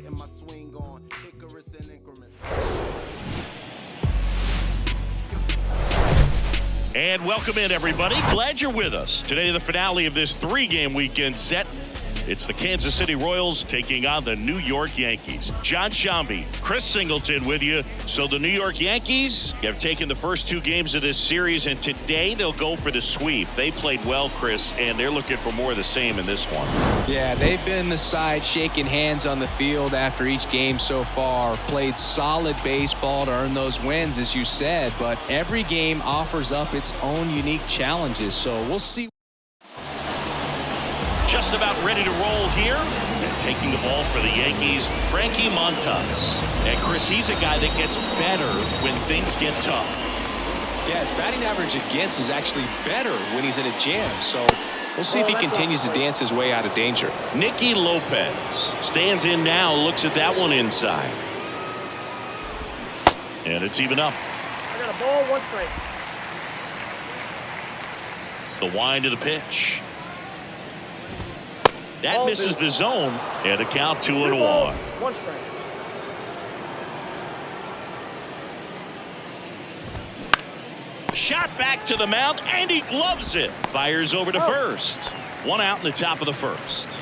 getting my swing on. Icarus in increments. And welcome in, everybody. Glad you're with us. Today, the finale of this three-game weekend set. It's the Kansas City Royals taking on the New York Yankees. John Shambi, Chris Singleton with you. So the New York Yankees have taken the first two games of this series, and today they'll go for the sweep. They played well, Chris, and they're looking for more of the same in this one. Yeah, they've been the side shaking hands on the field after each game so far. Played solid baseball to earn those wins, as you said, but every game offers up its own unique challenges, so we'll see. Just about ready to roll here. And taking the ball for the Yankees, Frankie Montas. And Chris, he's a guy that gets better when things get tough. Yeah, his batting average against is actually better when he's in a jam. So we'll see if he continues to dance his way out of danger. Nicky Lopez stands in now, looks at that one inside. And it's even up. I got a ball, 1 strike. The wind of the pitch. That misses the zone, and a count 2-1. 1 strike. Shot back to the mound, and he gloves it. Fires over to first. One out in the top of the first.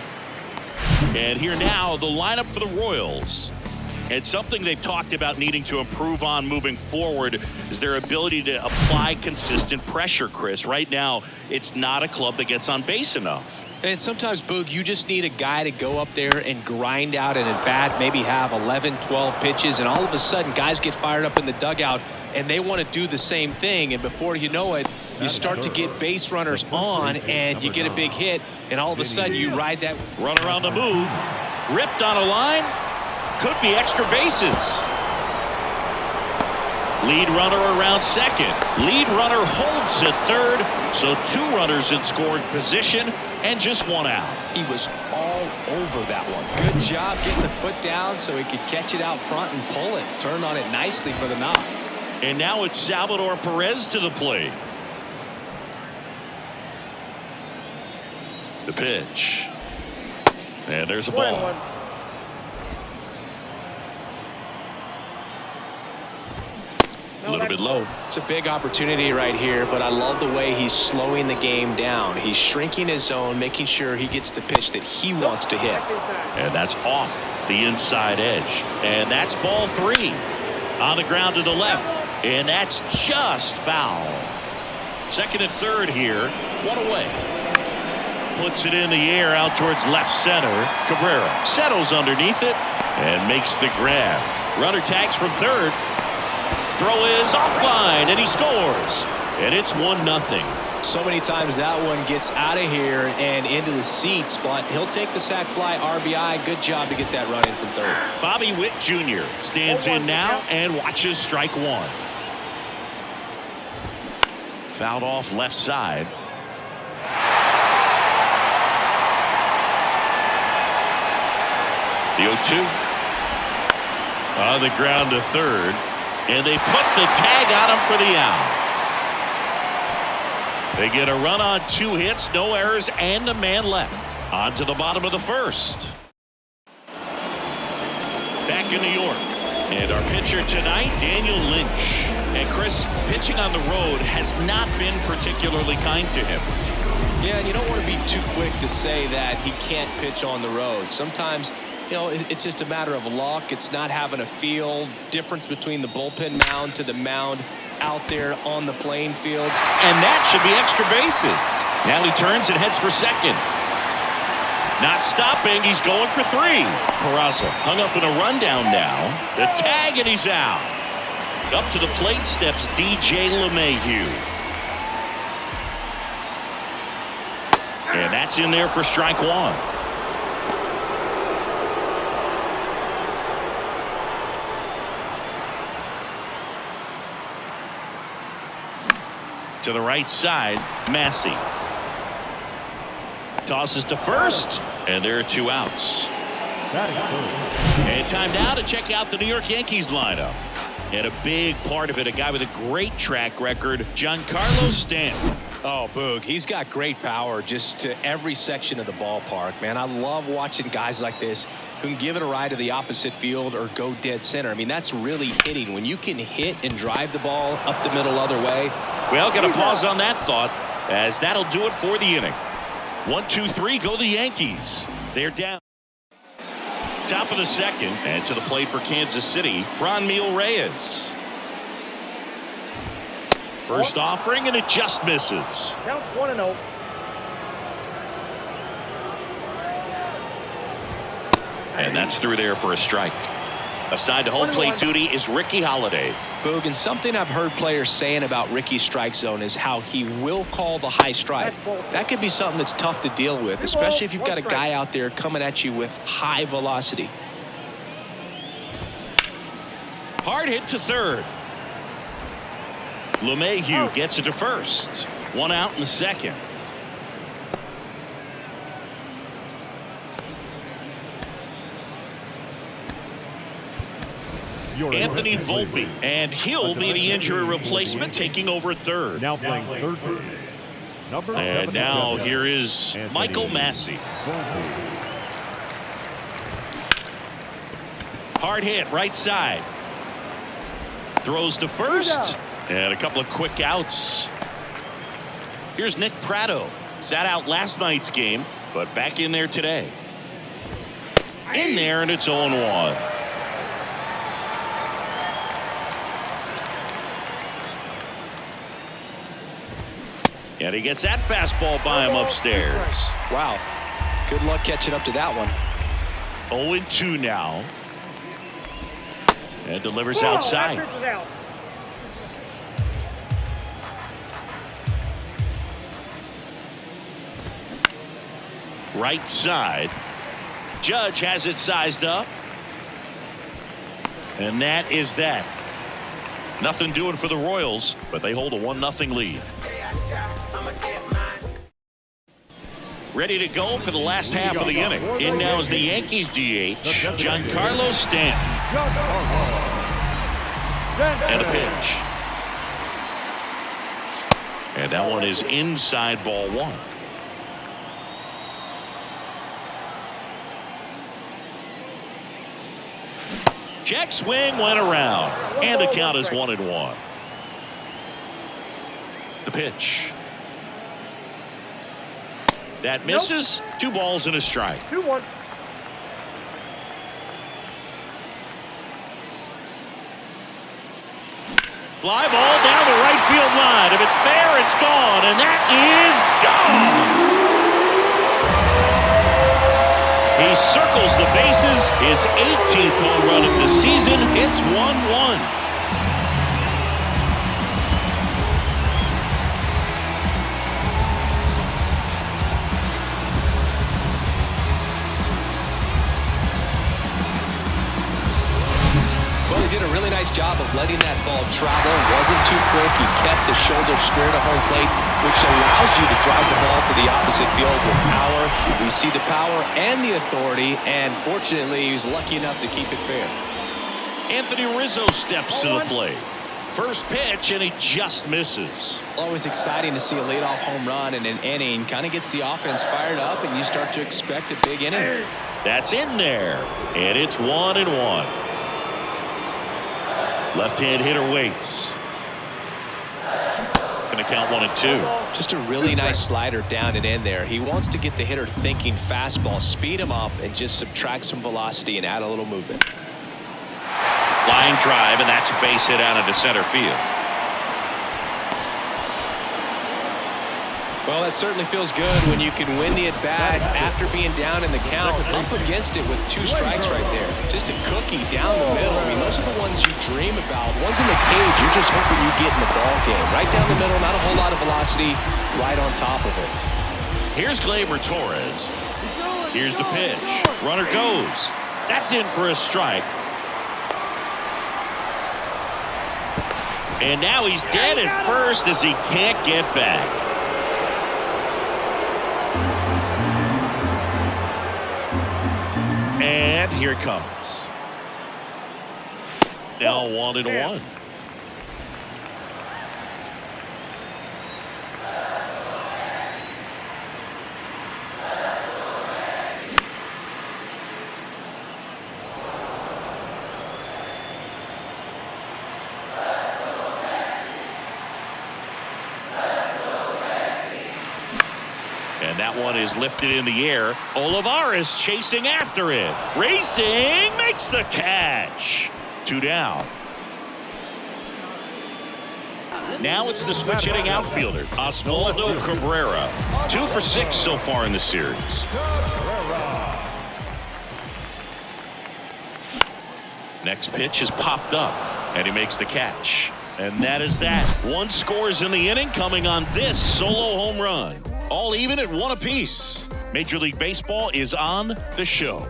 And here now, the lineup for the Royals. And something they've talked about needing to improve on moving forward is their ability to apply consistent pressure, Chris. Right now, it's not a club that gets on base enough. And sometimes, Boog, you just need a guy to go up there and grind out an at-bat, maybe have 11, 12 pitches, and all of a sudden guys get fired up in the dugout and they want to do the same thing. And before you know it, you start to get base runners on and you get a big hit, and all of a sudden you ride that. Runner on the move. Ripped on a line. Could be extra bases. Lead runner around second. Lead runner holds at third. So 2 runners in scoring position and just 1 out. He was all over that one. Good job getting the foot down so he could catch it out front and pull it. Turned on it nicely for the knock. And now it's Salvador Perez to the plate. The pitch. And there's a ball. A little bit low. It's a big opportunity right here, but I love the way he's slowing the game down. He's shrinking his zone, making sure he gets the pitch that he wants to hit. And that's off the inside edge. And that's ball 3. On the ground to the left. And that's just foul. Second and third here. 1 away. Puts it in the air out towards left center. Cabrera settles underneath it and makes the grab. Runner tags from third. Throw is offline, and he scores. And it's 1-0. So many times that one gets out of here and into the seats, but he'll take the sac fly RBI. Good job to get that run in from third. Bobby Witt Jr. stands in now and watches strike 1. Fouled off left side. The 0-2. On the ground to third. And they put the tag on him for the out. They get a run on 2 hits, no errors, and a man left. On to the bottom of the first. Back in New York. And our pitcher tonight, Daniel Lynch. And Chris, pitching on the road has not been particularly kind to him. Yeah, and you don't want to be too quick to say that he can't pitch on the road. Sometimes, you know, it's just a matter of luck. It's not having a feel. Difference between the bullpen mound to the mound out there on the playing field. And that should be extra bases. Now he turns and heads for second. Not stopping. He's going for 3. Peraza hung up in a rundown now. The tag, and he's out. Up to the plate steps DJ LeMahieu. And that's in there for strike 1. To the right side, Massey. Tosses to first, and there are 2 outs. And time now to check out the New York Yankees lineup. And a big part of it, a guy with a great track record, Giancarlo Stanton. Oh, Boog, he's got great power just to every section of the ballpark, man. I love watching guys like this who can give it a ride to the opposite field or go dead center. I mean, that's really hitting. When you can hit and drive the ball up the middle other way. Well, got to pause on that thought, as that'll do it for the inning. 1, 2, 3, go the Yankees. They're down. Top of the second, and to the plate for Kansas City, Franmil Reyes. First offering, and it just misses. Count 1-0. And that's through there for a strike. Aside to home plate duty is Ricky Holiday. Boog, and something I've heard players saying about Ricky's strike zone is how he will call the high strike. That could be something that's tough to deal with, especially if you've got a guy out there coming at you with high velocity. Hard hit to third. LeMahieu gets it to first. 1 out in the second. Anthony Volpe, and he'll be the injury replacement, taking over third. Now playing third base. And now here is Michael Massey. Hard hit, right side. Throws to first, and a couple of quick outs. Here's Nick Pratto. Sat out last night's game, but back in there today. In there, and it's 0-1. And he gets that fastball by him upstairs. Wow. Good luck catching up to that one. 0-2 now. And delivers outside. Right side. Judge has it sized up. And that is that. Nothing doing for the Royals, but they hold a 1-0 lead. Ready to go for the last half of the inning. In now is the Yankees DH, Giancarlo Stanton. And a pitch. And that one is inside, ball 1. Check swing went around, and the count is 1-1. The pitch. That misses. 2 balls and a strike. 2-1. Fly ball down the right field line. If it's fair, it's gone, and that is gone. He circles the bases. His 18th home run of the season. It's 1-1. He did a really nice job of letting that ball travel. Wasn't too quick. He kept the shoulder square to home plate, which allows you to drive the ball to the opposite field with power. We see the power and the authority, and fortunately, he was lucky enough to keep it fair. Anthony Rizzo steps to the plate. First pitch, and he just misses. Always exciting to see a leadoff home run in an inning. Kind of gets the offense fired up, and you start to expect a big inning. That's in there, and it's 1-1. Left-hand hitter waits. Going to count 1-2. Just a really nice slider down and in there. He wants to get the hitter thinking fastball, speed him up, and just subtract some velocity and add a little movement. Line drive, and that's a base hit out into center field. Well, that certainly feels good when you can win the at-bat after being down in the count, up against it with 2 strikes right there. Just a cookie down the middle. I mean, those are the ones you dream about. Ones in the cage, you're just hoping you get in the ball game. Right down the middle, not a whole lot of velocity, right on top of it. Here's Gleyber Torres. Here's the pitch. Runner goes. That's in for a strike. And now he's dead at first as he can't get back. And here it comes. Now 1-1. And that one is lifted in the air. Olivares chasing after it. Racing, makes the catch. 2 down. Now it's the switch hitting outfielder, Oswaldo Cabrera. 2 for 6 so far in the series. Next pitch is popped up, and he makes the catch. And that is that. 1 scores in the inning, coming on this solo home run. All even at 1 apiece. Major League Baseball is on the show.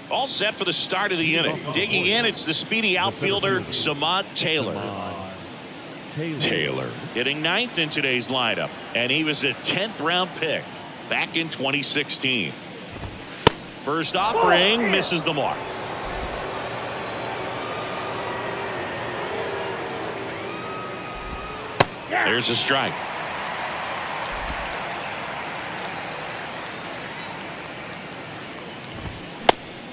All set for the start of the inning. Digging in, it's the speedy outfielder, Samad Taylor. Taylor hitting 9th in today's lineup, and he was a 10th round pick back in 2016. First offering misses the mark. There's a strike.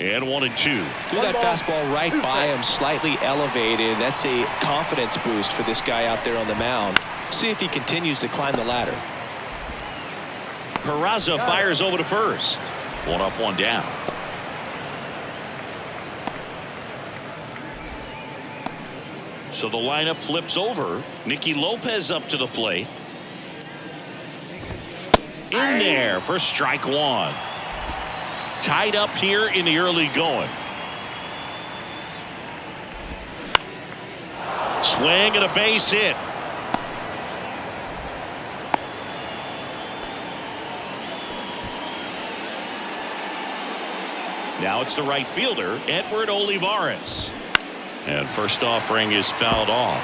And 1-2. Threw that fastball right by him, slightly elevated. That's a confidence boost for this guy out there on the mound. See if he continues to climb the ladder. Peraza fires over to first. 1 up, 1 down. So the lineup flips over. Nicky Lopez up to the plate. In there for strike 1. Tied up here in the early going. Swing and a base hit. Now it's the right fielder, Edward Olivares. And first offering is fouled off.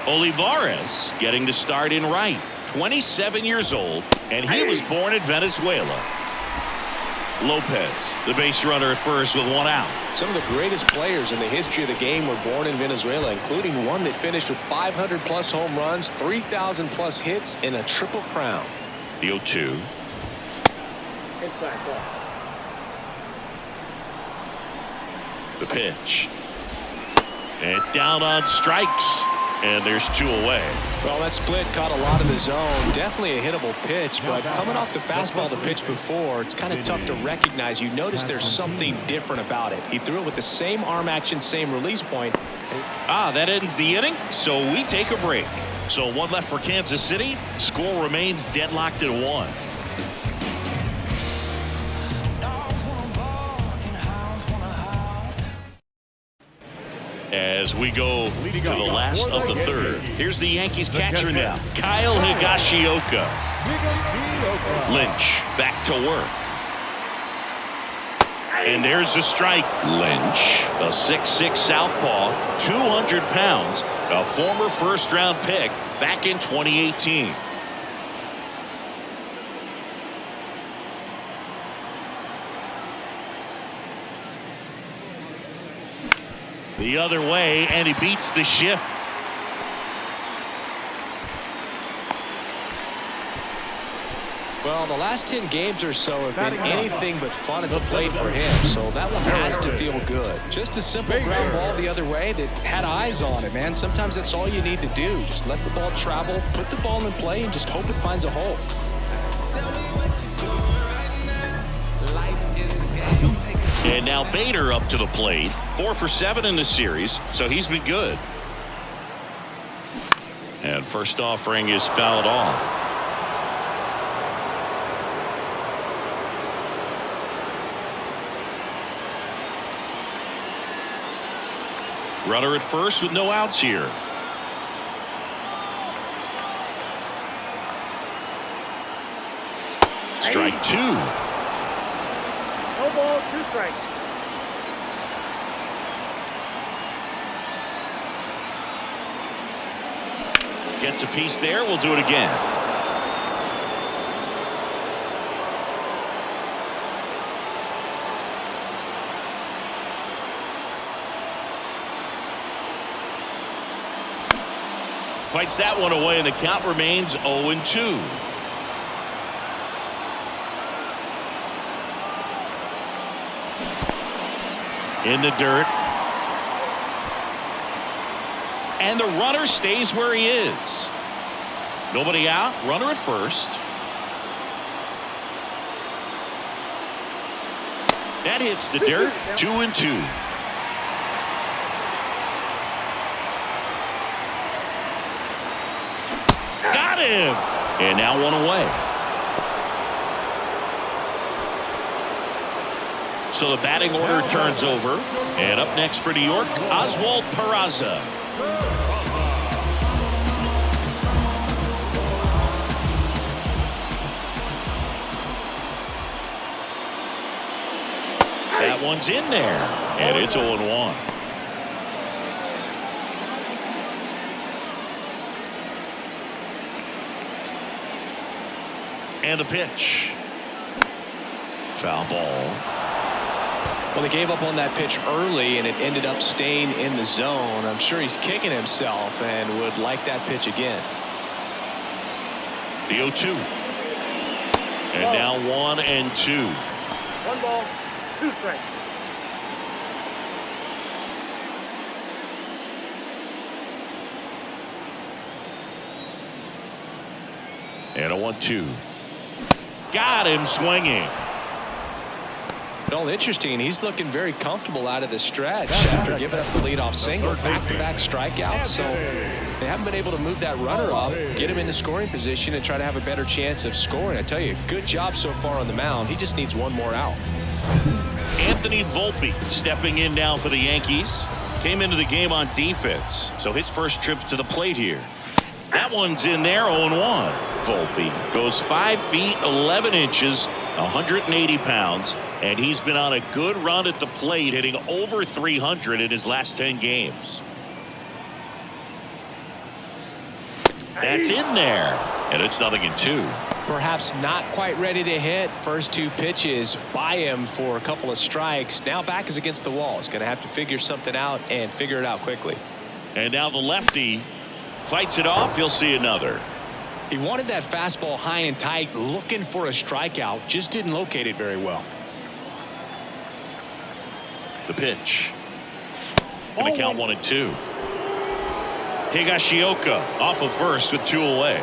Olivares getting the start in right. 27 years old, and he was born in Venezuela. Lopez, the base runner at first with 1 out. Some of the greatest players in the history of the game were born in Venezuela, including one that finished with 500+ home runs, 3,000+ hits, and a triple crown. The 0-2. Inside ball. The pitch. And down on strikes. And there's 2 away. Well, that split caught a lot of the zone. Definitely a hittable pitch, but coming off the fastball the pitch before, it's kind of tough to recognize. You notice there's something different about it. He threw it with the same arm action, same release point. That ends the inning, so we take a break. So 1 left for Kansas City. Score remains deadlocked at 1. As we go to the last of the 3rd. Here's the Yankees catcher now, Kyle Higashioka. Lynch back to work. And there's a strike. Lynch, a 6'6" southpaw, 200 pounds, a former first-round pick back in 2018. The other way, and he beats the shift. Well, the last 10 games or so have been anything but fun at the plate for him, so that one has to feel good. Just a simple ground ball the other way that had eyes on it, man. Sometimes that's all you need to do. Just let the ball travel, put the ball in play, and just hope it finds a hole. And now Bader up to the plate. 4 for 7 in the series, so he's been good. And first offering is fouled off. Runner at first with no outs here. Strike 2. No ball, 2 strikes. Gets a piece there. We'll do it again. Fights that one away, and the count remains 0-2. In the dirt. And the runner stays where he is. Nobody out. Runner at first. That hits the dirt. 2-2. Got him. And now one away. So the batting order turns over. And up next for New York, Oswald Peraza. That one's in there. And it's 0-1. And the pitch. Foul ball. Well, they gave up on that pitch early, and it ended up staying in the zone. I'm sure he's kicking himself and would like that pitch again. The 0-2. And now 1-2. 1 ball, 2 strikes. And a 1-2. Got him swinging. Well, interesting. He's looking very comfortable out of the stretch after giving up the leadoff single. Back-to-back strikeouts. So they haven't been able to move that runner up, get him into scoring position, and try to have a better chance of scoring. I tell you, good job so far on the mound. He just needs one more out. Anthony Volpe stepping in now for the Yankees. Came into the game on defense. So his first trip to the plate here. That one's in there, 0-1. Volpe goes 5 feet 11 inches, 180 pounds, and he's been on a good run at the plate, hitting over 300 in his last 10 games. That's in there, and it's 0-2. Perhaps not quite ready to hit. First 2 pitches by him for a couple of strikes. Now back is against the wall. He's going to have to figure something out and figure it out quickly. And now the lefty fights it off. He'll see another. He wanted that fastball high and tight, looking for a strikeout. Just didn't locate it very well. The pitch. Going to count 1-2. Higashioka off of first with 2 away.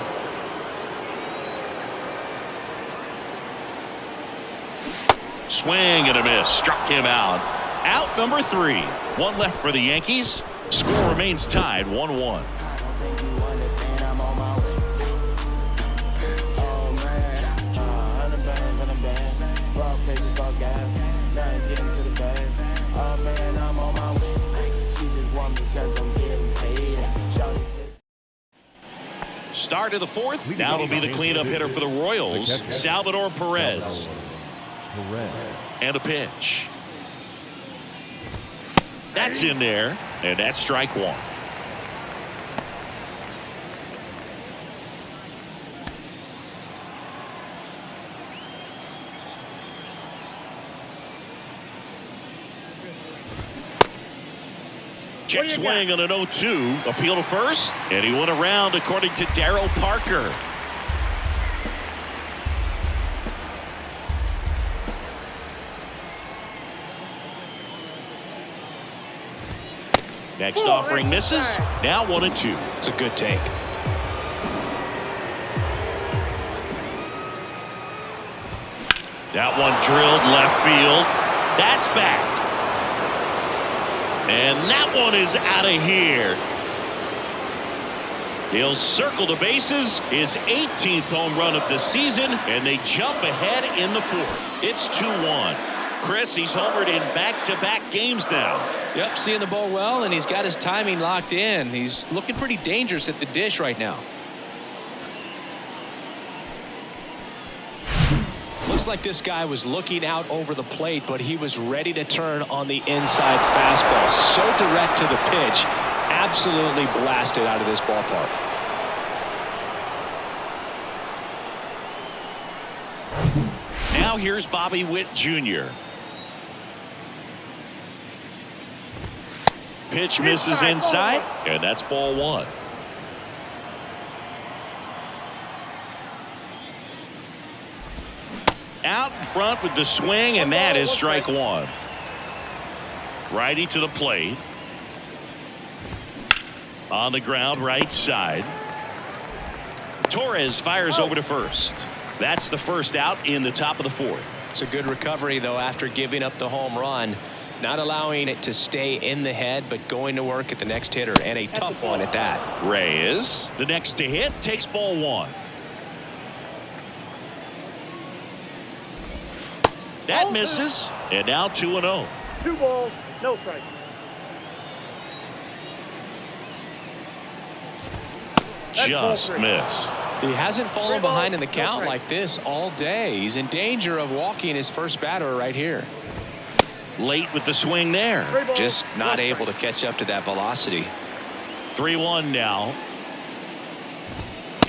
Swing and a miss. Struck him out. Out number 3. 1 left for the Yankees. Score remains tied 1-1. Start of the 4th. Now it'll be the cleanup hitter for the Royals, Salvador Perez. And a pitch. That's in there, and that's strike 1. Check swing on an 0-2. Appeal to first, and he went around according to Darryl Parker. Next offering misses. Now 1-2. It's a good take. That one drilled left field. That's back. And that one is out of here. He'll circle the bases, his 18th home run of the season, and they jump ahead in the 4th. It's 2-1. Chris, he's homered in back-to-back games now. Yep, seeing the ball well, and he's got his timing locked in. He's looking pretty dangerous at the dish right now. Looks like this guy was looking out over the plate, but he was ready to turn on the inside fastball. So direct to the pitch. Absolutely blasted out of this ballpark. Now here's Bobby Witt Jr. Pitch misses inside, and that's ball 1. Out in front with the swing, and that is strike 1. Righty to the plate. On the ground, right side. Torres fires over to first. That's the first out in the top of the fourth. It's a good recovery, though, after giving up the home run. Not allowing it to stay in the head, but going to work at the next hitter, and a tough one at that. Reyes, the next to hit, takes ball one. That misses, and now 2-0. 2 balls, no strikes. Just missed. He hasn't fallen behind in the count like this all day. He's in danger of walking his first batter right here. Late with the swing there. Just not able to catch up to that velocity. 3-1 now.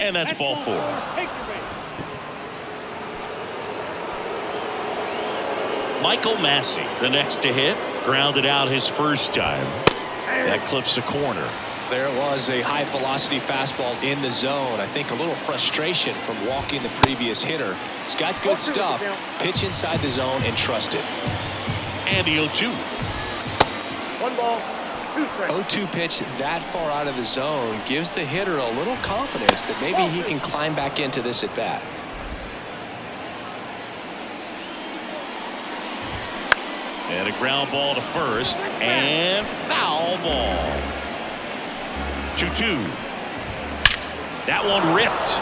And that's ball 4. Michael Massey, the next to hit, grounded out his first time. That clips the corner. There was a high velocity fastball in the zone. I think a little frustration from walking the previous hitter. He's got good stuff. Pitch inside the zone and trust it. And the 0-2. 1 ball, 2 strikes. 0-2 pitch that far out of the zone gives the hitter a little confidence that maybe he can climb back into this at bat. And a ground ball to first, and foul ball. 2-2. That one ripped.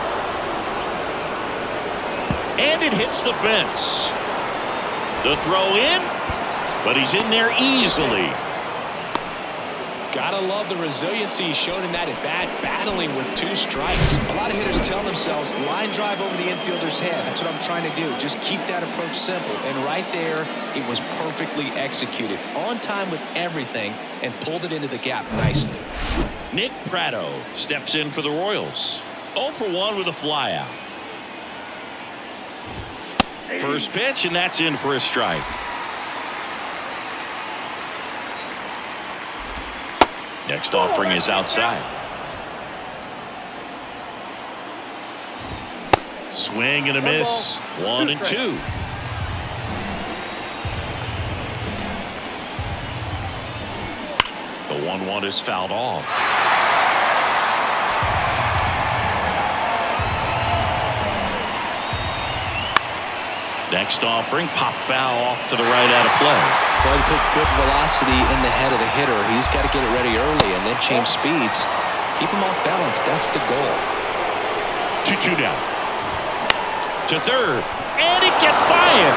And it hits the fence. The throw in, but he's in there easily. Gotta love the resiliency he showed in that at bat, battling with 2 strikes. A lot of hitters tell themselves, line drive over the infielder's head. That's what I'm trying to do. Just keep that approach simple. And right there, it was perfectly executed. On time with everything, and pulled it into the gap nicely. Nick Pratto steps in for the Royals. 0 for 1 with a flyout. First pitch, and that's in for a strike. Next offering is outside. Swing and a miss. 1-2. The 1-1 is fouled off. Next offering, pop foul off to the right out of play. Well, he put good velocity in the head of the hitter. He's got to get it ready early and then change speeds. Keep him off balance. That's the goal. 2-2 down. To third, and it gets by him.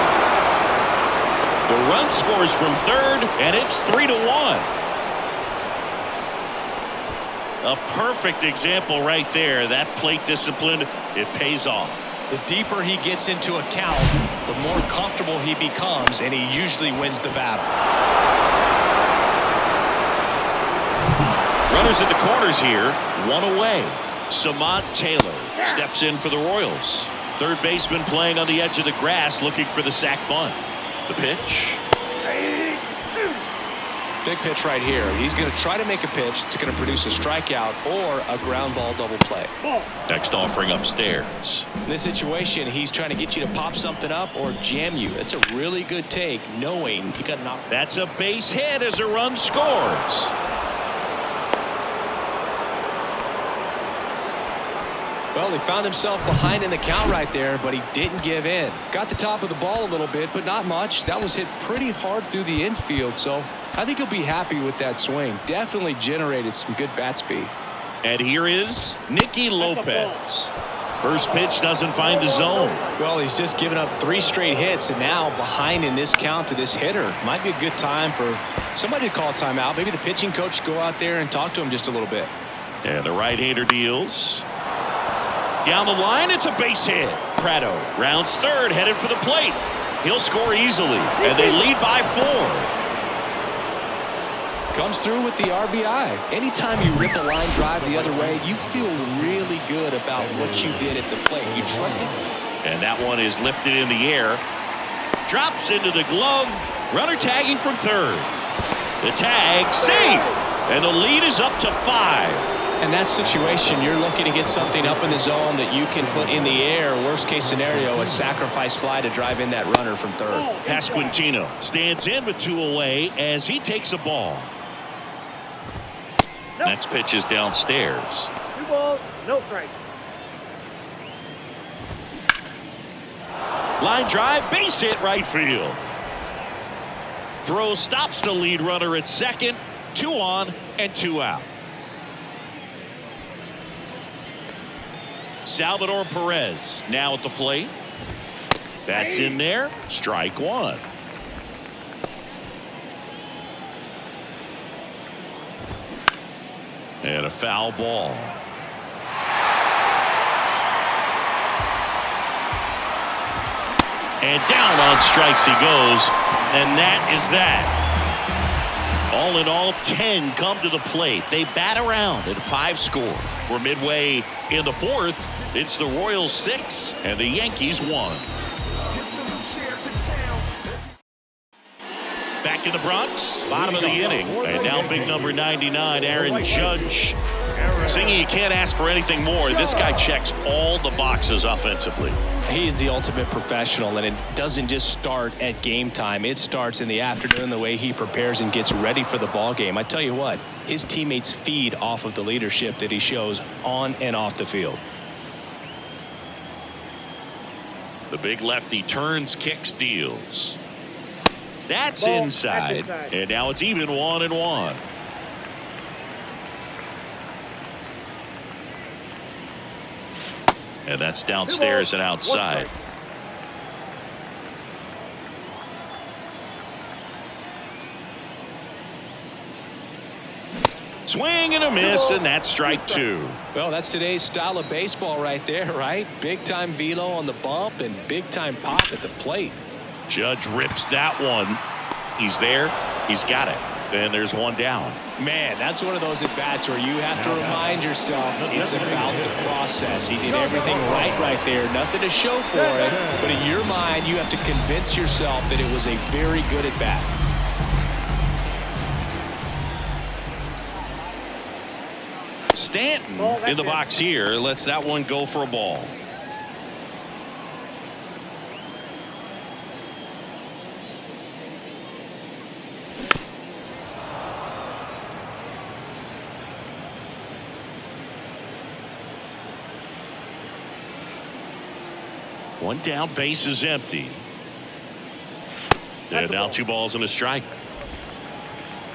The run scores from third, and it's 3-1. A perfect example right there. That plate discipline, it pays off. The deeper he gets into a count, the more comfortable he becomes, and he usually wins the battle. Runners at the corners here, 1 away. Samant Taylor steps in for the Royals. Third baseman playing on the edge of the grass, looking for the sac bunt. The pitch. Big pitch right here. He's going to try to make a pitch that's going to produce a strikeout or a ground ball double play. Next offering upstairs. In this situation, he's trying to get you to pop something up or jam you. It's a really good take, knowing you got knocked. That's a base hit as a run scores. Well, he found himself behind in the count right there, but he didn't give in. Got the top of the ball a little bit, but not much. That was hit pretty hard through the infield, so I think he'll be happy with that swing. Definitely generated some good bat speed. And here is Nicky Lopez. First pitch doesn't find the zone. Well, he's just given up 3 straight hits, and now behind in this count to this hitter. Might be a good time for somebody to call a timeout. Maybe the pitching coach go out there and talk to him just a little bit. And the right-hander deals. Down the line, it's a base hit. Pratto rounds third, headed for the plate. He'll score easily, and they lead by 4. Comes through with the RBI. Anytime you rip a line drive the other way, you feel really good about what you did at the plate. You trust it. And that one is lifted in the air. Drops into the glove. Runner tagging from third. The tag, safe. And the lead is up to 5. In that situation, you're looking to get something up in the zone that you can put in the air. Worst case scenario, a sacrifice fly to drive in that runner from third. Pasquantino stands in with 2 away as he takes a ball. Nope. Next pitch is downstairs. 2 balls, no strikes. Line drive, base hit right field. Throw stops the lead runner at second. 2 on and 2 out. Salvador Perez now at the plate. That's in there. Strike 1. And a foul ball. And down on strikes he goes. And that is that. All in all, 10 come to the plate. They bat around at 5 score. We're midway in the 4th. It's the Royals 6 and the Yankees 1. Back in the Bronx, bottom of the inning. And now big number 99, Aaron Judge. Singy, you can't ask for anything more. This guy checks all the boxes offensively. He's the ultimate professional, and it doesn't just start at game time. It starts in the afternoon, the way he prepares and gets ready for the ball game. I tell you what, his teammates feed off of the leadership that he shows on and off the field. The big lefty turns, kicks, deals. That's Ball, inside. that's inside. And now it's even 1-1. And that's downstairs and outside. Swing and a miss, and that's strike 2. Well, that's today's style of baseball right there, right? Big time velo on the bump and big time pop at the plate. Judge rips that one. He's there. He's got it. And there's 1 down. Man, that's one of those at-bats where you have to remind yourself it's about the process. He did everything right there. Nothing to show for it. But in your mind, you have to convince yourself that it was a very good at-bat. Stanton in the box here lets that one go for a ball. One down, base is empty. And now 2 balls and a strike.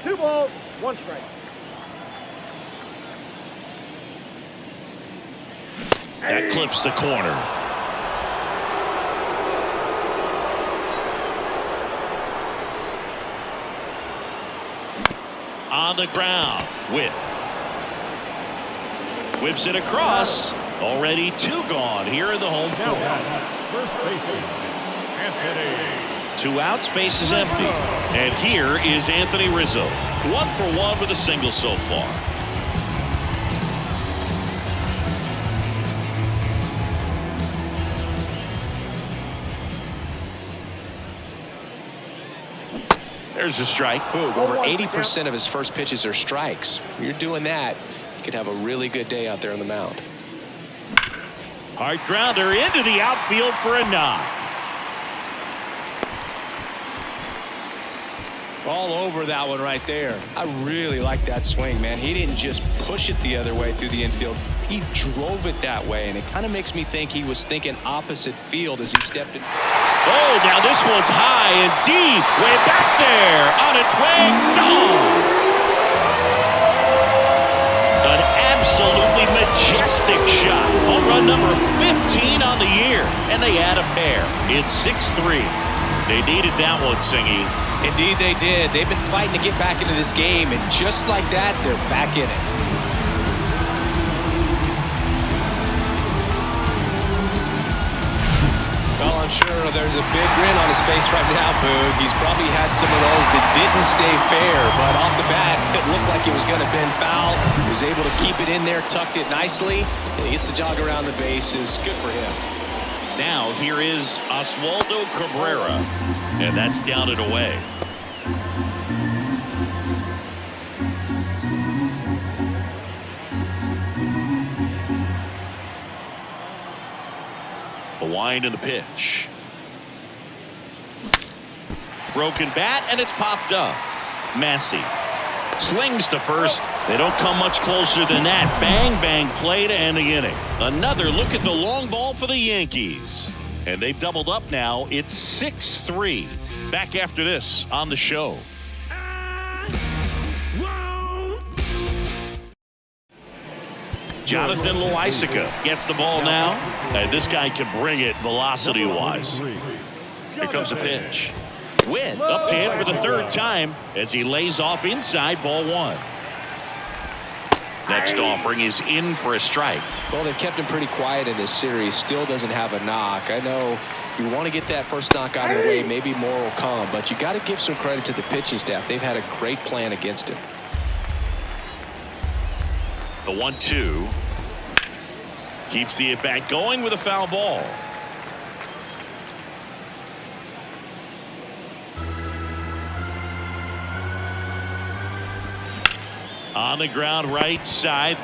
2 balls, 1 strike. That clips the corner. On the ground, Whip. Whips it across. Already 2 gone here in the home field. First baseman, Anthony. 2 outs, base is empty. And here is Anthony Rizzo. 1 for 1 with a single so far. There's a strike. Over 80% of his first pitches are strikes. When you're doing that, you could have a really good day out there on the mound. Hard grounder into the outfield for a knock. All over that one right there. I really like that swing, man. He didn't just push it the other way through the infield. He drove it that way, and it kind of makes me think he was thinking opposite field as he stepped in. Oh, now this one's high and deep. Way back there. On its way. Gone. An absolutely majestic shot. Home run number 15 on the year. And they add a pair. It's 6-3. They needed that one, Singy. Indeed they did. They've been fighting to get back into this game, and just like that, they're back in it. Well, I'm sure there's a big grin on his face right now, Boog. He's probably had some of those that didn't stay fair, but off the bat, it looked like it was going to bend foul. He was able to keep it in there, tucked it nicely, and he gets the jog around the bases. Good for him. Now here is Oswaldo Cabrera, and that's down and away. The wind and the pitch. Broken bat, and it's popped up. Massey slings to first, They don't come much closer than that. Bang, bang play to end the inning. Another look at the long ball for the Yankees. And they've doubled up now. It's 6-3. Back after this on the show. Jonathan Loaisiga gets the ball now. And this guy can bring it velocity-wise. Here comes a pitch. Witt up to him for the third time as he lays off inside, ball one. Next offering is in for a strike. Well, they've kept him pretty quiet in this series. Still doesn't have a knock. I know you want to get that first knock out of the way. Maybe more will come, but you got to give some credit to the pitching staff. They've had a great plan against him. The 1-2 keeps the at-bat going with a foul ball. On the ground right side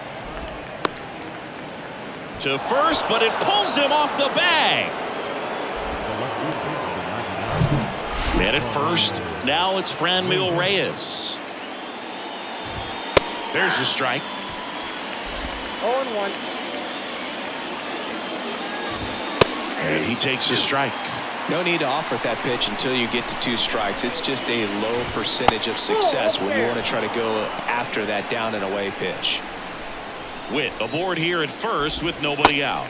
to first, but it pulls him off the bag. And at first, now it's Franmil Reyes. There's the strike. 0-1. And he takes a strike. No need to offer that pitch until you get to 2 strikes. It's just a low percentage of success when you want to try to go after that down and away pitch. Witt aboard here at first with nobody out.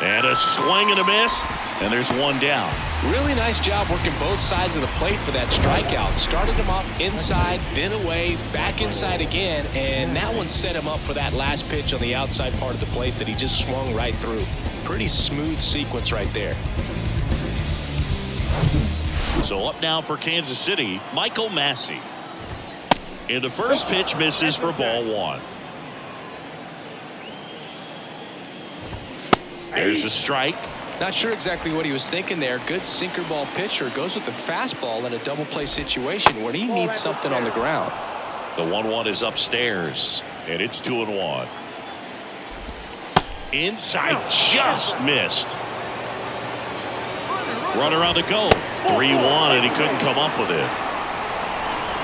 And a swing and a miss. And there's one down. Really nice job working both sides of the plate for that strikeout. Started him off inside, then away, back inside again. And that one set him up for that last pitch on the outside part of the plate that he just swung right through. Pretty smooth sequence right there. So up now for Kansas City, Michael Massey. And the first pitch misses for ball one. There's a strike. Not sure exactly what he was thinking there. Good sinker ball pitcher goes with the fastball in a double play situation when he needs something on the ground. The 1-1 is upstairs, and it's 2-1. Inside, just missed. Runner on the go. 3-1, and he couldn't come up with it.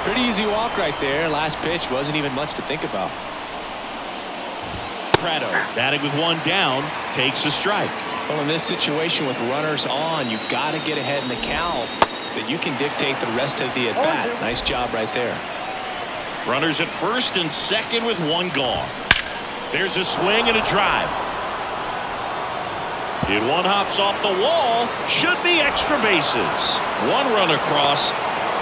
Pretty easy walk right there. Last pitch wasn't even much to think about. Prado batting with one down, takes a strike. Well, in this situation with runners on, you got to get ahead in the count so that you can dictate the rest of the at-bat. Nice job right there. Runners at first and second with one gone. There's a swing and a drive. And one hops off the wall. Should be extra bases. One run across.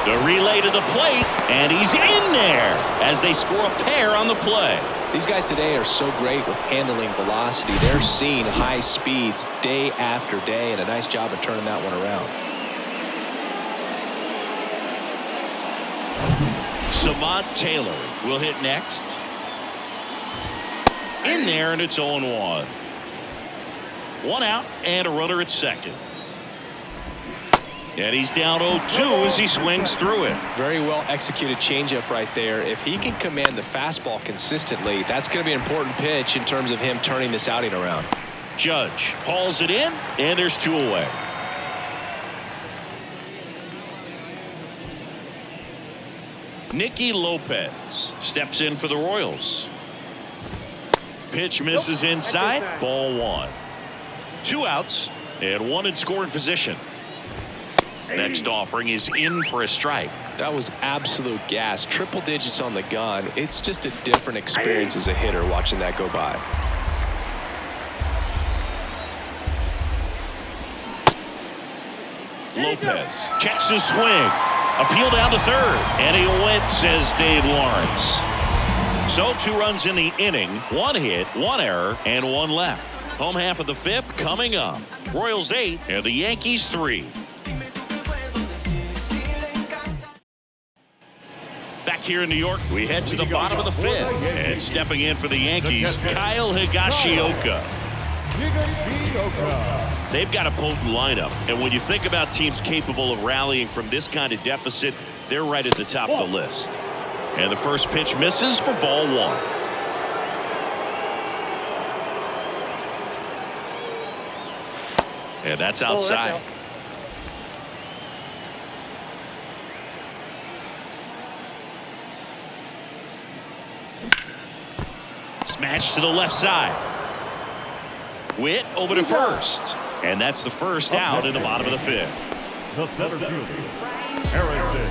The relay to the plate, and he's in there as they score a pair on the play. These guys today are so great with handling velocity. They're seeing high speeds day after day, and a nice job of turning that one around. Samant Taylor will hit next. In there, and it's 0-1. One out and a runner at second. And he's down 0-2 as he swings through it. Very well executed changeup right there. If he can command the fastball consistently, that's going to be an important pitch in terms of him turning this outing around. Judge hauls it in, and there's 2 away. Nicky Lopez steps in for the Royals. Pitch misses inside, ball 1. 2 outs and 1 in scoring position. Next offering is in for a strike. That was absolute gas. Triple digits on the gun. It's just a different experience as a hitter watching that go by. Lopez checks his swing. Appeal down to third. And he went, says Dave Lawrence. So 2 runs in the inning. 1 hit, 1 error, and 1 left. Home half of the 5th coming up. Royals 8 and the Yankees 3. Back here in New York, we head to the bottom of the 5th. And stepping in for the Yankees, Kyle Higashioka. They've got a potent lineup. And when you think about teams capable of rallying from this kind of deficit, they're right at the top of the list. And the first pitch misses for ball 1. And that's outside. Smash to the left side. Witt over to first. And that's the first out in the bottom of the fifth. The center fielder, Harrison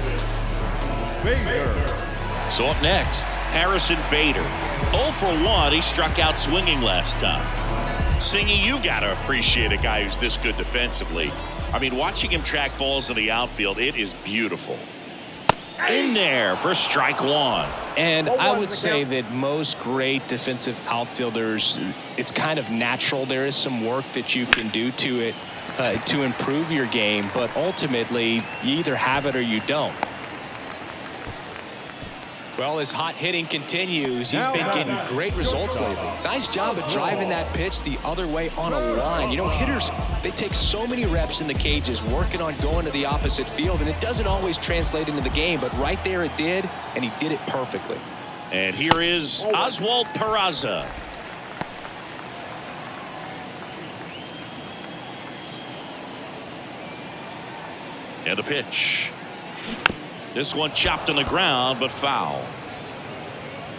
Bader. So up next, Harrison Bader. 0 for 1. He struck out swinging last time. Singy, you got to appreciate a guy who's this good defensively. I mean, watching him track balls in the outfield, it is beautiful. In there for strike one. And I would say that most great defensive outfielders, it's kind of natural. There is some work that you can do to it to improve your game, but ultimately you either have it or you don't. Well, his hot hitting continues. He's been getting great results lately. Nice job of driving that pitch the other way on a line. You know, hitters, they take so many reps in the cages working on going to the opposite field, and it doesn't always translate into the game, but right there it did, and he did it perfectly. And here is Oswald Peraza. And a pitch. This one chopped on the ground, but foul.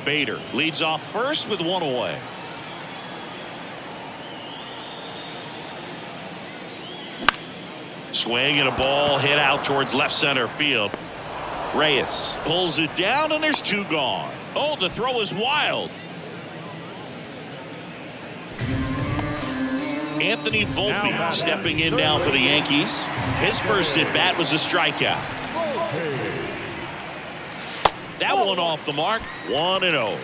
Bader leads off first with one away. Swing and a ball hit out towards left center field. Reyes pulls it down, and there's two gone. Oh, the throw is wild. Anthony Volpe stepping in now for the Yankees. His first at bat was a strikeout. That one off the mark. 1-0.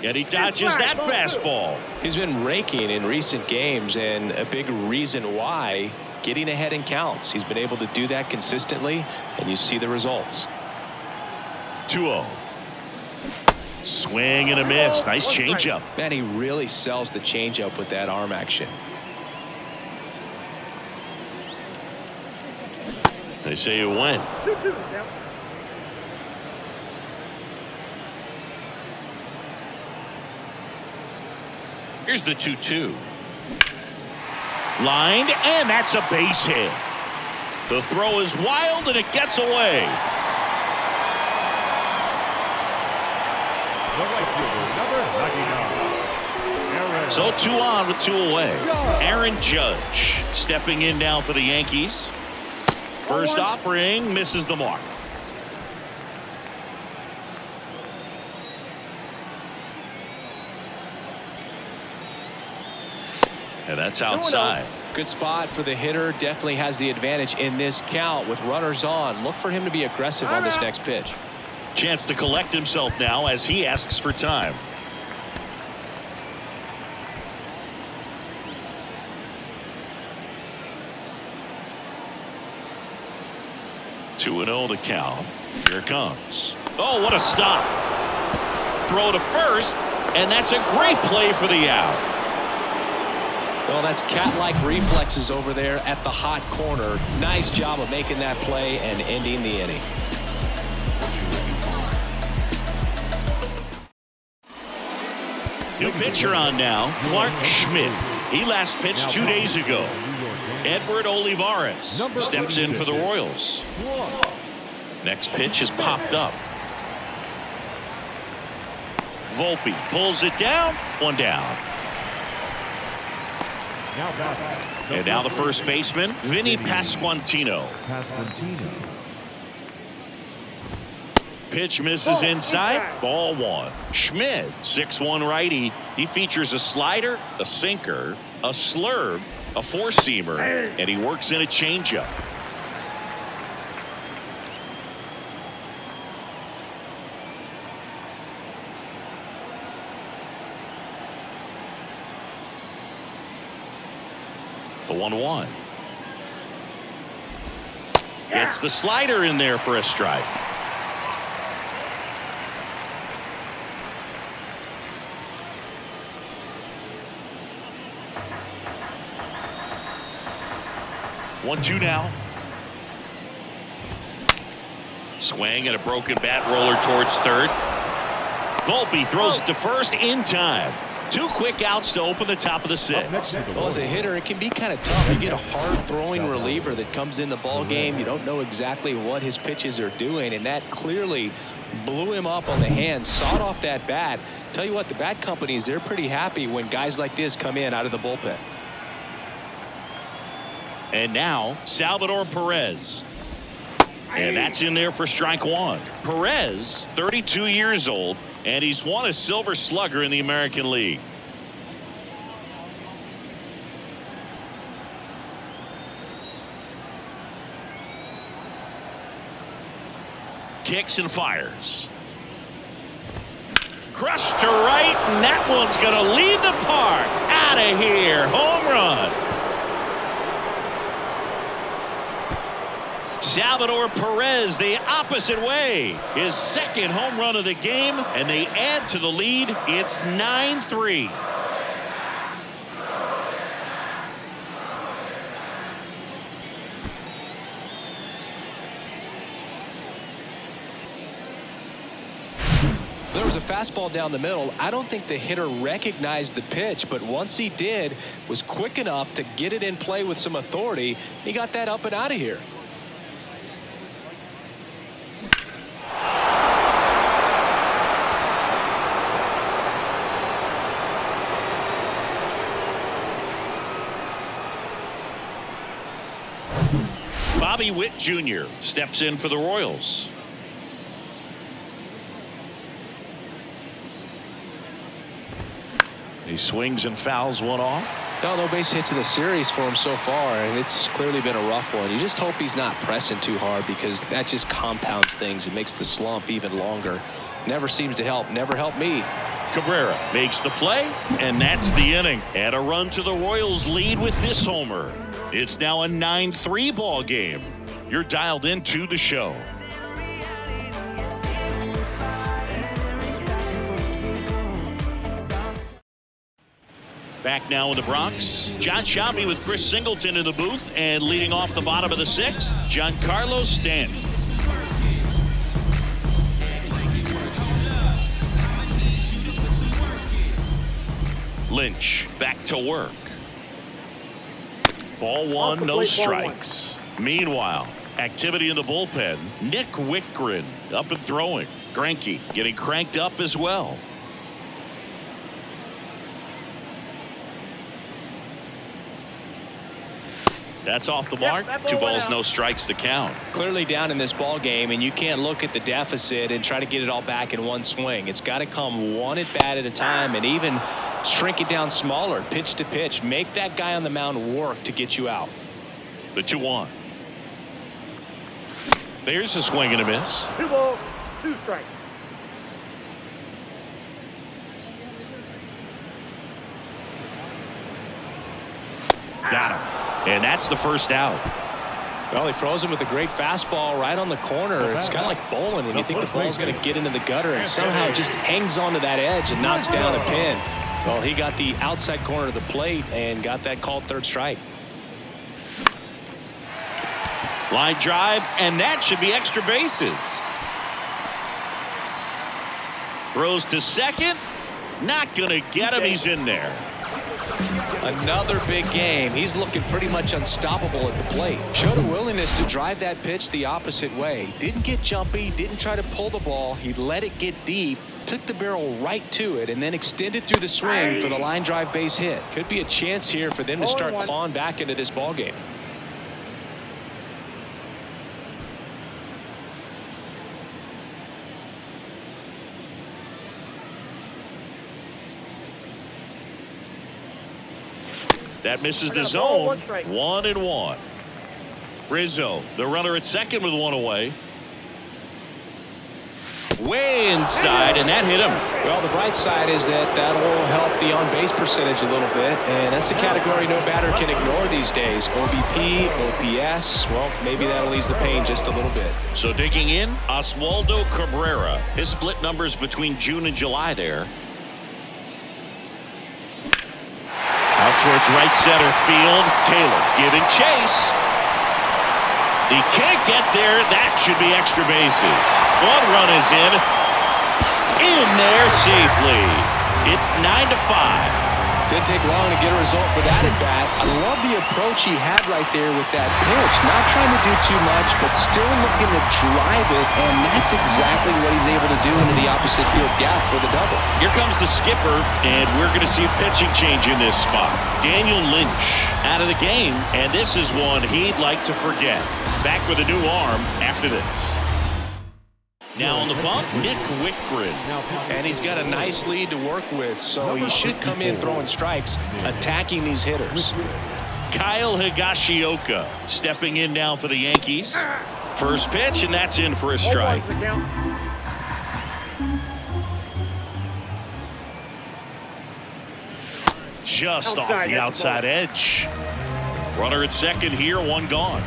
And he dodges that fastball. He's been raking in recent games, and a big reason why, getting ahead in counts. He's been able to do that consistently, and you see the results. 2-0. Swing and a miss. Nice changeup. Man, he really sells the changeup with that arm action. They say you win. Here's the 2-2. Lined, and that's a base hit. The throw is wild, and it gets away. The right fielder, number 99. So 2 on with 2 away. Aaron Judge stepping in now for the Yankees. First offering misses the mark. And that's outside. Good spot for the hitter. Definitely has the advantage in this count with runners on. Look for him to be aggressive on this next pitch. Chance to collect himself now as he asks for time. Two and 0 to count. Here it comes. Oh, what a stop. Throw to first, and that's a great play for the out. Well, that's cat-like reflexes over there at the hot corner. Nice job of making that play and ending the inning. New pitcher on now, Clark Schmidt. He last pitched 2 days ago. Edward Olivares steps in for the Royals. Next pitch is popped up. Volpe pulls it down. One down. And now the first baseman, Vinny Pasquantino. Pitch misses inside. Ball one. Schmidt, 6'1" righty. He features a slider, a sinker, a slurve, a four-seamer, and he works in a changeup. The 1-1. Gets the slider in there for a strike. One, two now. Swing and a broken bat roller towards third. Volpe throws it to first in time. 2 quick outs to open the top of the 6th. Well, as a hitter, it can be kind of tough. You get a hard-throwing reliever that comes in the ball game. You don't know exactly what his pitches are doing, and that clearly blew him up on the hand, sawed off that bat. Tell you what, the bat companies, they're pretty happy when guys like this come in out of the bullpen. And now, Salvador Perez. And that's in there for strike 1. Perez, 32 years old, and he's won a Silver Slugger in the American League. Kicks and fires. Crushed to right, and that one's going to lead the park. Out of here. Home run. Salvador Perez the opposite way. His 2nd home run of the game, and they add to the lead. It's 9-3. There was a fastball down the middle. I don't think the hitter recognized the pitch, but once he did, was quick enough to get it in play with some authority. He got that up and out of here. Bobby Witt Jr. steps in for the Royals. He swings and fouls one off. No base hits in the series for him so far, and it's clearly been a rough one. You just hope he's not pressing too hard, because that just compounds things. It makes the slump even longer. Never seems to help. Never helped me. Cabrera makes the play, and that's the inning. And a run to the Royals lead with this homer. It's now a 9-3 ball game. You're dialed into the show. Back now in the Bronx, John Sciambi with Chris Singleton in the booth, and leading off the bottom of the 6th, Giancarlo Stanton. Lynch back to work. Ball 1, no strikes. Meanwhile, activity in the bullpen. Nick Wickgren up and throwing. Greinke getting cranked up as well. That's off the mark. 2 balls, no strikes to count. Clearly down in this ball game, and you can't look at the deficit and try to get it all back in one swing. It's got to come one at bat at a time, and even shrink it down smaller, pitch to pitch. Make that guy on the mound work to get you out. The 2-1. There's a swing and a miss. 2 balls, 2 strikes. Got him. And that's the first out. Well, he froze him with a great fastball right on the corner. It's kind of like bowling when you think the ball's going to get into the gutter, and somehow just hangs onto that edge and knocks down a pin. Well, he got the outside corner of the plate and got that called 3rd strike. Line drive, and that should be extra bases. Throws to second. Not going to get him. He's in there. Another big game. He's looking pretty much unstoppable at the plate. Showed a willingness to drive that pitch the opposite way. Didn't get jumpy, didn't try to pull the ball. He let it get deep, took the barrel right to it, and then extended through the swing for the line drive base hit. Could be a chance here for them to start clawing back into this ball game. That misses the zone. 1-1. Rizzo, the runner at second with 1 away. Way inside, and that hit him. Well, the bright side is that will help the on-base percentage a little bit, and that's a category no batter can ignore these days. OBP, OPS, well, maybe that'll ease the pain just a little bit. So digging in, Oswaldo Cabrera. His split numbers between June and July there. Out towards right center field. Taylor giving chase. He can't get there. That should be extra bases. 1 run is in. In there safely. It's 9-5. Didn't take long to get a result for that at bat. I love the approach he had right there with that pitch. Not trying to do too much, but still looking to drive it, and that's exactly what he's able to do into the opposite field gap for the double. Here comes the skipper, and we're going to see a pitching change in this spot. Daniel Lynch out of the game, and this is one he'd like to forget. Back with a new arm after this. Now on the bump, Nick Wickgren. And he's got a nice lead to work with, so he should come in throwing strikes, attacking these hitters. Kyle Higashioka stepping in now for the Yankees. First pitch, and that's in for a strike. Just off the outside edge. Runner at second here, one gone.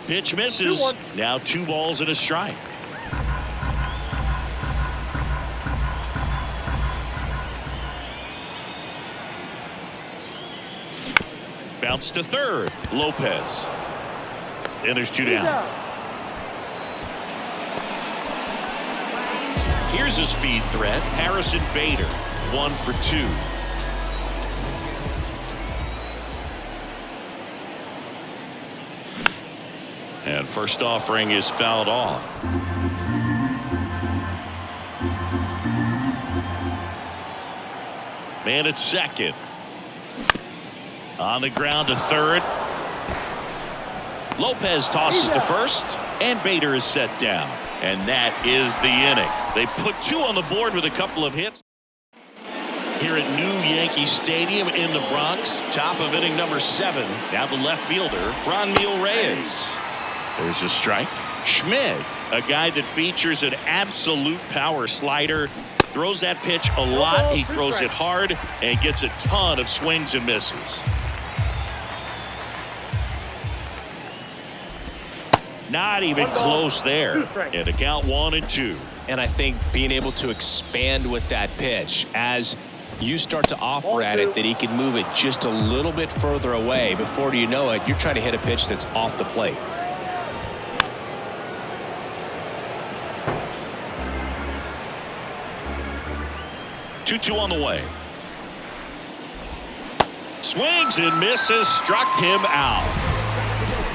Pitch misses. Now 2 balls and a strike. Bounce to third. Lopez. And there's 2 down. Here's a speed threat. Harrison Bader. 1 for 2. And first offering is fouled off. Man at second. On the ground to third. Lopez tosses to first, and Bader is set down. And that is the inning. They put 2 on the board with a couple of hits. Here at New Yankee Stadium in the Bronx, top of inning number 7. Now the left fielder, Franmil Reyes. There's a strike. Schmidt, a guy that features an absolute power slider, throws that pitch a lot. He throws it hard and gets a ton of swings and misses. Not even close there. And the count 1-2. And I think being able to expand with that pitch as you start to offer at it that he can move it just a little bit further away. Before you know it, you're trying to hit a pitch that's off the plate. Two on the way. Swings and misses. Struck him out.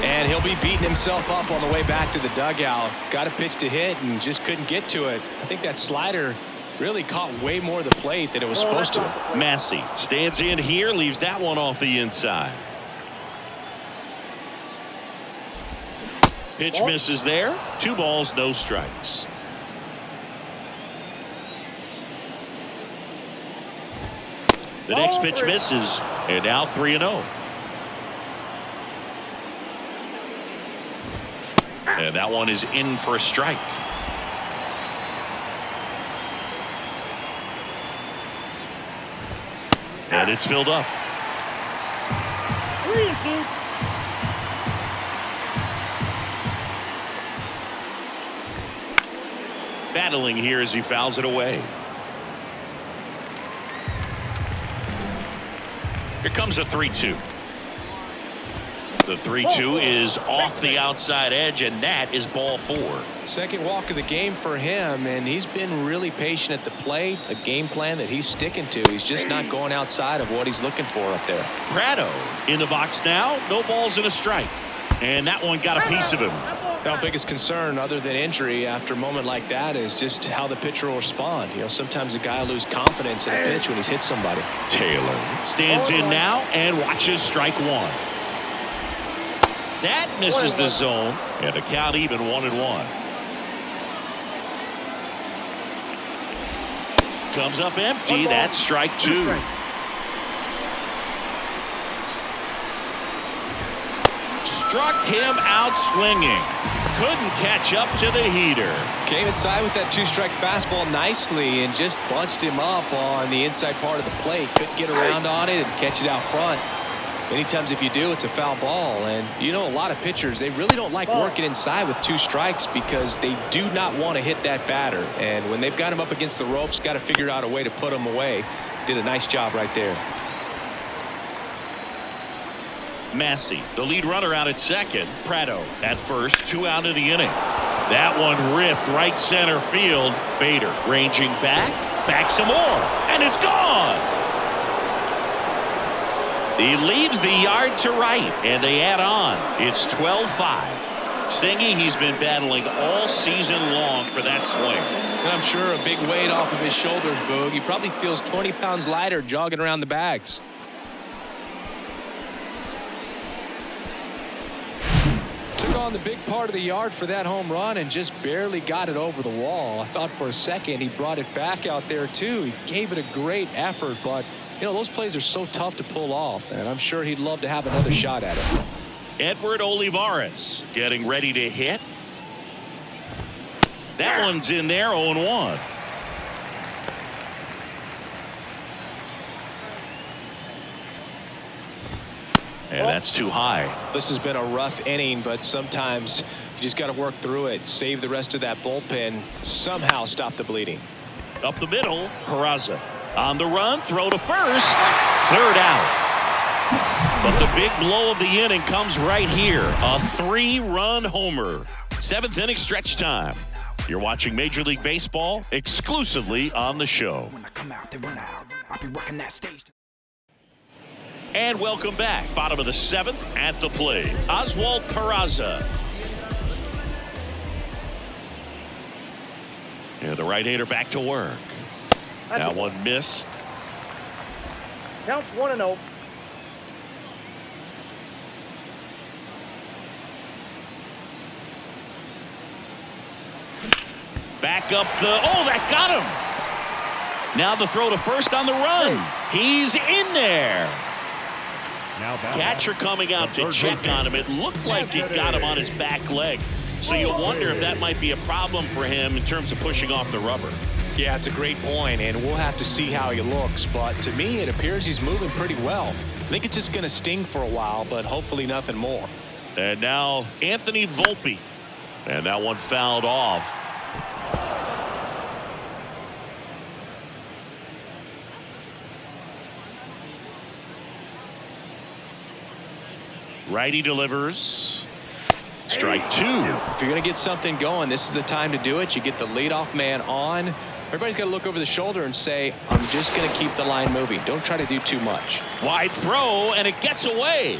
And he'll be beating himself up on the way back to the dugout. Got a pitch to hit and just couldn't get to it. I think that slider really caught way more of the plate than it was supposed to. Massey stands in here, leaves that one off the inside. Pitch misses there. 2 balls, no strikes. The next pitch misses, and now 3-0. And that one is in for a strike. And it's filled up. Battling here as he fouls it away. Here comes a 3-2. The 3-2 is off the outside edge, and that is ball 4. Second walk of the game for him, and he's been really patient at the plate. A game plan that he's sticking to. He's just not going outside of what he's looking for up there. Prado in the box now. No balls and a strike. And that one got a piece of him. Now, biggest concern other than injury after a moment like that is just how the pitcher will respond. You know, sometimes a guy will lose confidence in a pitch when he's hit somebody. Taylor stands in now and watches strike 1. That misses the zone, and the count even 1-1. Comes up empty. That's strike 2. Struck him out swinging. Couldn't catch up to the heater. Came inside with that 2-strike fastball nicely and just bunched him up on the inside part of the plate. Couldn't get around on it and catch it out front. Many times if you do, it's a foul ball. And you know, a lot of pitchers, they really don't like working inside with 2 strikes because they do not want to hit that batter. And when they've got him up against the ropes, got to figure out a way to put him away. Did a nice job right there. Massey, the lead runner, out at second. Prado at first. 2 out of the inning. That one ripped right center field. Bader ranging back some more, and it's gone. He leaves the yard to right, and they add on. It's 12-5. Singy, he's been battling all season long for that swing. And I'm sure a big weight off of his shoulders, Boog. He probably feels 20 pounds lighter jogging around the bags. Took on the big part of the yard for that home run and just barely got it over the wall. I thought for a second he brought it back out there too. He gave it a great effort, but you know, those plays are so tough to pull off, and I'm sure he'd love to have another shot at it. Edward Olivares getting ready to hit. That one's in there, 0-1. And that's too high. This has been a rough inning, but sometimes you just got to work through it, save the rest of that bullpen, somehow stop the bleeding. Up the middle, Peraza on the run, throw to first, third out. But the big blow of the inning comes right here. A 3-run homer. 7th inning stretch time. You're watching Major League Baseball exclusively on the show. When I come out, they run out. I'll be working that stage. And welcome back. Bottom of the 7th at the plate. Oswald Peraza. And the right-hander back to work. That one missed. Counts 1-0. Back up the, that got him. Now the throw to first on the run. He's in there. Now Catcher coming out to check on him. It looked like it got him on his back leg. So you wonder if that might be a problem for him in terms of pushing off the rubber. Yeah, it's a great point, and we'll have to see how he looks. But to me, it appears he's moving pretty well. I think it's just going to sting for a while, but hopefully nothing more. And now Anthony Volpe. And that one fouled off. Righty delivers. Strike 2. If you're going to get something going, this is the time to do it. You get the leadoff man on. Everybody's got to look over the shoulder and say, I'm just going to keep the line moving. Don't try to do too much. Wide throw, and it gets away.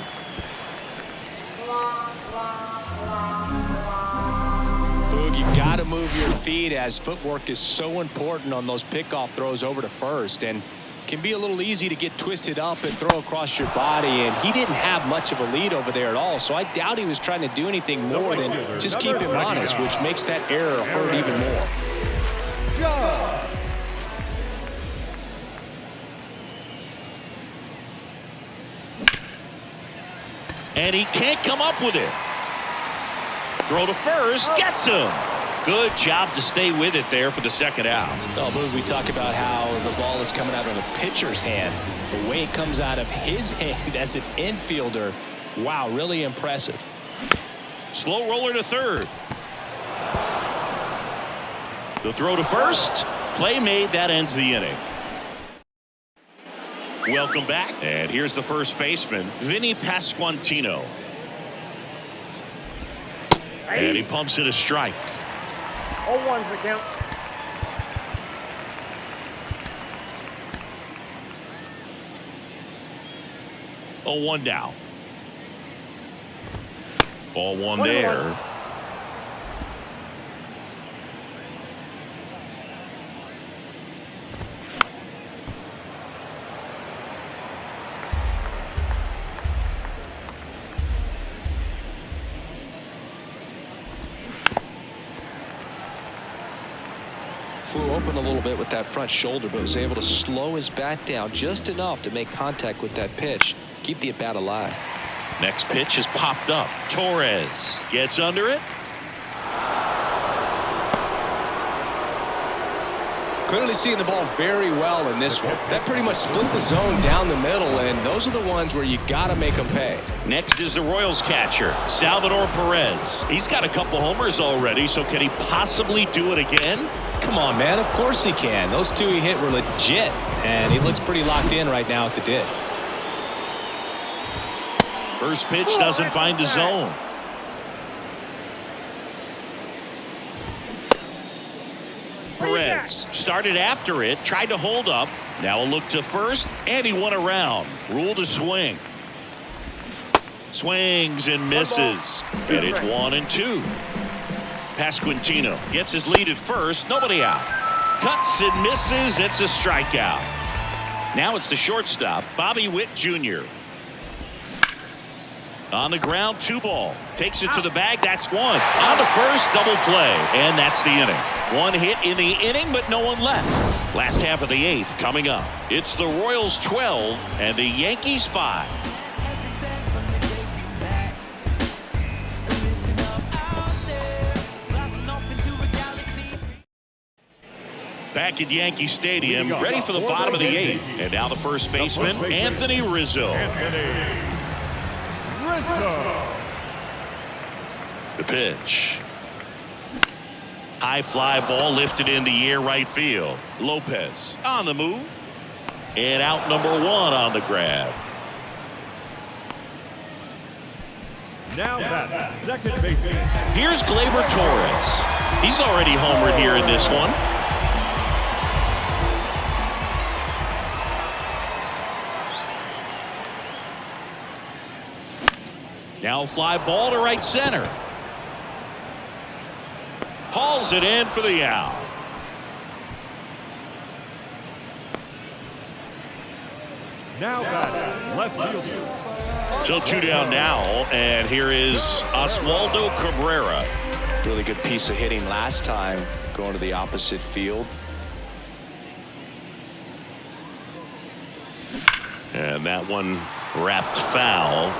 Boog, you got to move your feet, as footwork is so important on those pickoff throws over to first, and can be a little easy to get twisted up and throw across your body, and he didn't have much of a lead over there at all, so I doubt he was trying to do anything more than just keep him honest, which makes that error hurt even more. And he can't come up with it. Throw to first, gets him. Good job to stay with it there for the second out. Well, Boog, we talk about how the ball is coming out of the pitcher's hand. The way it comes out of his hand as an infielder, wow, really impressive. Slow roller to third. The throw to first. Play made. That ends the inning. Welcome back. And here's the first baseman, Vinny Pasquantino. And he pumps it a strike. 0-1's the count. Oh, 1 now. 0-1 there. Flew open a little bit with that front shoulder, but was able to slow his bat down just enough to make contact with that pitch. Keep the at-bat alive. Next pitch is popped up. Torres gets under it. Clearly seeing the ball very well in this one. That pretty much split the zone down the middle, and those are the ones where you got to make them pay. Next is the Royals catcher, Salvador Perez. He's got a couple homers already, so can he possibly do it again? Come on, man. Of course he can. Those two he hit were legit, and he looks pretty locked in right now at the dish. First pitch doesn't find the zone. Perez started after it, tried to hold up. Now a look to first, and he won around. Ruled a swing. Swings and misses. And it's 1-2. Pasquantino gets his lead at first. Nobody out. Cuts and misses. It's a strikeout. Now it's the shortstop, Bobby Witt Jr. On the ground, 2 ball. Takes it to the bag. That's 1. On to first, double play. And that's the inning. 1 hit in the inning, but no one left. Last half of the 8th coming up. It's the Royals 12 and the Yankees 5. Back at Yankee Stadium, ready for the bottom of the 8th. And now the first baseman, Anthony Rizzo. The pitch. High fly ball lifted in the air right field. Lopez on the move. And out number 1 on the grab. Now that second baseman. Here's Gleyber Torres. He's already homered here in this one. Now fly ball to right center. Hauls it in for the out. Now that left fielder. So 2 down now, and here is Oswaldo Cabrera. Really good piece of hitting last time, going to the opposite field. And that one wrapped foul.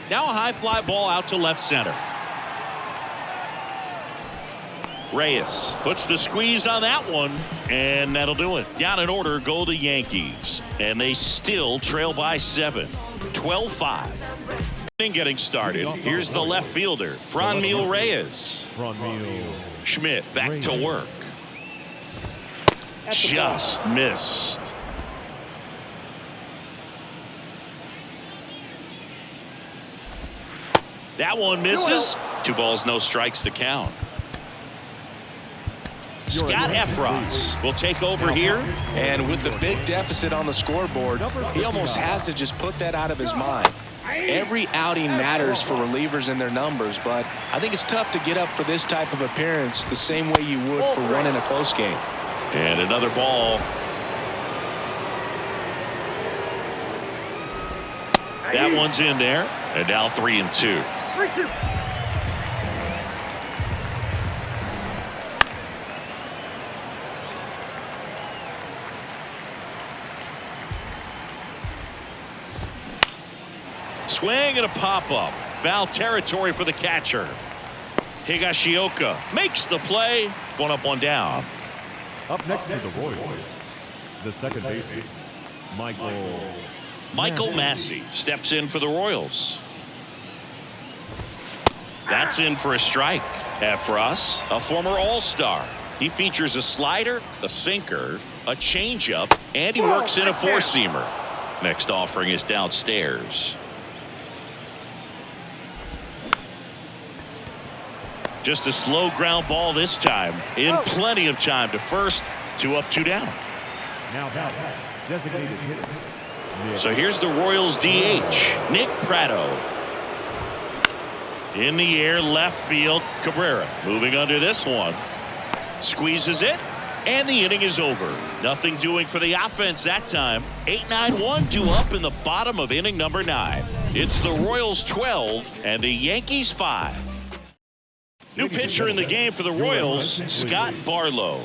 Now a high fly ball out to left center. Reyes puts the squeeze on that one, and that'll do it. Down in order go the Yankees, and they still trail by 7. 12-5. Getting started. Here's the left fielder, Franmil Reyes. Schmidt back to work. Just missed. That one misses. 2 balls, no strikes to count. Scott Efros will take over here. And with the big deficit on the scoreboard, he almost has to just put that out of his mind. Every outing matters for relievers and their numbers, but I think it's tough to get up for this type of appearance the same way you would for one in a close game. And another ball. That one's in there. And now 3-2. 3-2. Swing and a pop-up. Foul territory for the catcher. Higashioka makes the play. 1 up, 1 down. Up next to the Royals, the second baseman, Michael Massey steps in for the Royals. That's in for a strike. Efros, a former All-Star. He features a slider, a sinker, a changeup, and he works in a 4-seamer. Next offering is downstairs. Just a slow ground ball this time. In plenty of time to first. 2 up, 2 down. Now that designated hitter. So here's the Royals DH, Nick Pratto. In the air, left field, Cabrera moving under this one. Squeezes it, and the inning is over. Nothing doing for the offense that time. 8-9-1, 2 up in the bottom of inning number 9. It's the Royals 12 and the Yankees 5. New pitcher in the game for the Royals, Scott Barlow.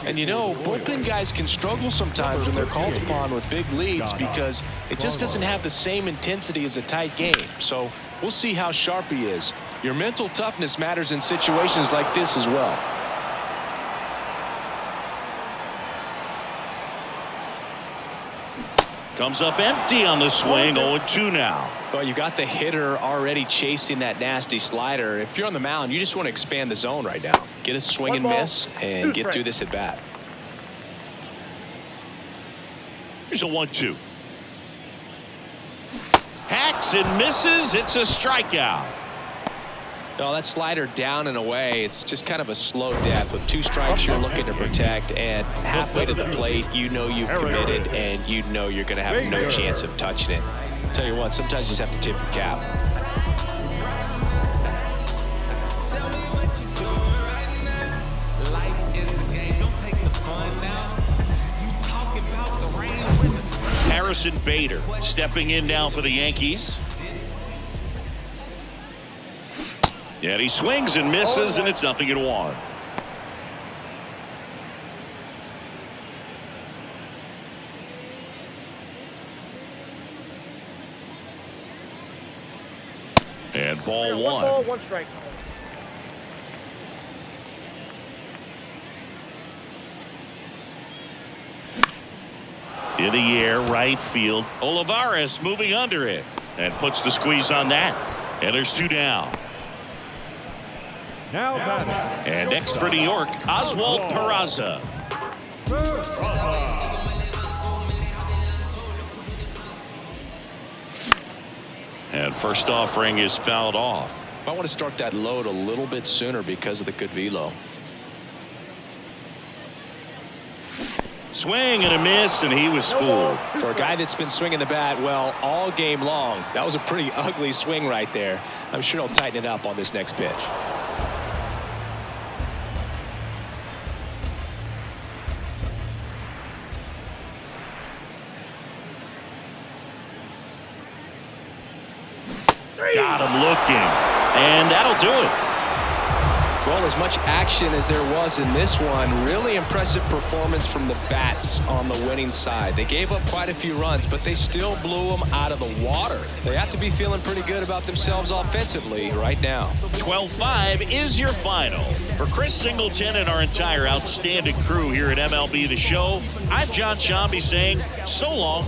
And you know, bullpen guys can struggle sometimes when they're called upon with big leads because it just doesn't have the same intensity as a tight game. So we'll see how sharp he is. Your mental toughness matters in situations like this as well. Comes up empty on the swing. 0-2 now. Well, you got the hitter already chasing that nasty slider. If you're on the mound, you just want to expand the zone right now. Get a swing and miss and get through this at bat. Here's a 1-2. Hacks and misses. It's a strikeout. No, that slider down and away. It's just kind of a slow death. With 2 strikes, you're looking to protect, and halfway to the plate, you know you've committed, and you know you're going to have no chance of touching it. Tell you what, sometimes you just have to tip your cap. Harrison Bader stepping in now for the Yankees. And he swings and misses, and it's 0-1. And ball 1. 1 ball, 1 strike. In the air, right field. Olivares moving under it and puts the squeeze on that. And there's 2 down. Now batting. And next for New York, Oswald Peraza. And first offering is fouled off. I want to start that load a little bit sooner because of the good velo. Swing and a miss, and he was fooled. For a guy that's been swinging the bat, well, all game long, that was a pretty ugly swing right there. I'm sure he'll tighten it up on this next pitch. Got him looking, and that'll do it. Well, as much action as there was in this one, really impressive performance from the bats on the winning side. They gave up quite a few runs, but they still blew them out of the water. They have to be feeling pretty good about themselves offensively right now. 12-5 is your final. For Chris Singleton and our entire outstanding crew here at MLB The Show, I'm John Shambi saying so long.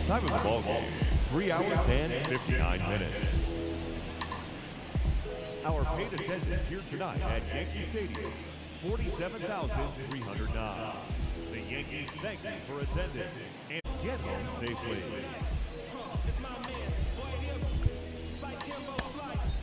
Time of the ball game, 3 hours and 59 minutes. Our paid attendance here tonight at Yankee Stadium, 47,309. The Yankees thank you for attending and get home safely. It's my man, boy, hip like Kimbo Slice.